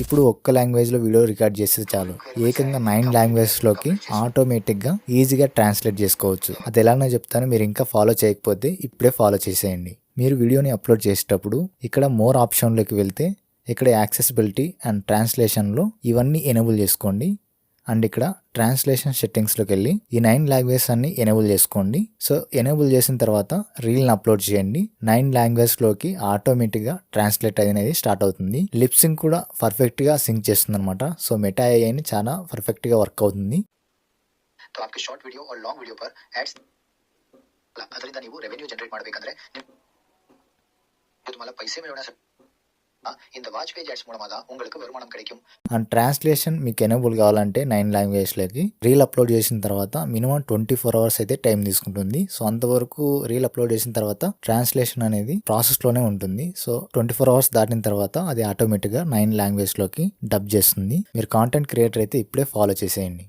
ఇప్పుడు ఒక్క లాంగ్వేజ్లో వీడియో రికార్డ్ చేస్తే చాలు ఏకంగా 9 లాంగ్వేజెస్లోకి ఆటోమేటిక్గా ఈజీగా ట్రాన్స్లేట్ చేసుకోవచ్చు. అది ఎలానో చెప్తాను, మీరు ఇంకా ఫాలో చేయకపోతే ఇప్పుడే ఫాలో చేసేయండి. మీరు వీడియోని అప్లోడ్ చేసేటప్పుడు ఇక్కడ మోర్ ఆప్షన్లోకి వెళ్తే ఇక్కడ యాక్సెసిబిలిటీ అండ్ ట్రాన్స్లేషన్లో ఇవన్నీ ఎనేబుల్ చేసుకోండి. అండ్ ఇక్కడ ట్రాన్స్లేషన్ సెట్టింగ్స్లోకి వెళ్ళి ఈ 9 లాంగ్వేజెస్ అన్ని ఎనేబుల్ చేసుకోండి. సో ఎనేబుల్ చేసిన తర్వాత రీల్ని అప్లోడ్ చేయండి. 9 లాంగ్వేజ్లోకి ఆటోమేటిక్గా ట్రాన్స్లేట్ అనేది స్టార్ట్ అవుతుంది. లిప్సింగ్ కూడా పర్ఫెక్ట్గా సింక్ చేస్తుంది అనమాట. సో మెటా AI చాలా పర్ఫెక్ట్గా వర్క్ అవుతుంది. तो आपके शॉर्ट वीडियो और लॉन्ग वीडियो पर एड्स ಅದರಿಂದ ನೀವು ರೆವೆನ್ಯೂ ಜನರೇಟ್ ಮಾಡಬೇಕಂದ್ರೆ तुम्हाला पैसे मिळवण्यासाठी இந்த வாட்ச் பேஜ் ஆட்ஸ் மூலமாக உங்களுக்கு வருமானம் கிடைக்கும். అండ్ ట్రాన్స్లేషన్ మీకు ఎనేబుల్ కావాలంటే 9 లాంగ్వేజ్లోకి రీల్ అప్లోడ్ చేసిన తర్వాత మినిమం 24 అవర్స్ అయితే టైం తీసుకుంటుంది. సో అంతవరకు రీల్ అప్లోడ్ చేసిన తర్వాత ట్రాన్స్లేషన్ అనేది ప్రాసెస్లోనే ఉంటుంది. సో 24 అవర్స్ దాటిన తర్వాత అది ఆటోమేటిక్గా 9 లాంగ్వేజ్లోకి డబ్ చేస్తుంది. మీరు కాంటెంట్ క్రియేటర్ అయితే ఇప్పుడే ఫాలో చేసేయండి.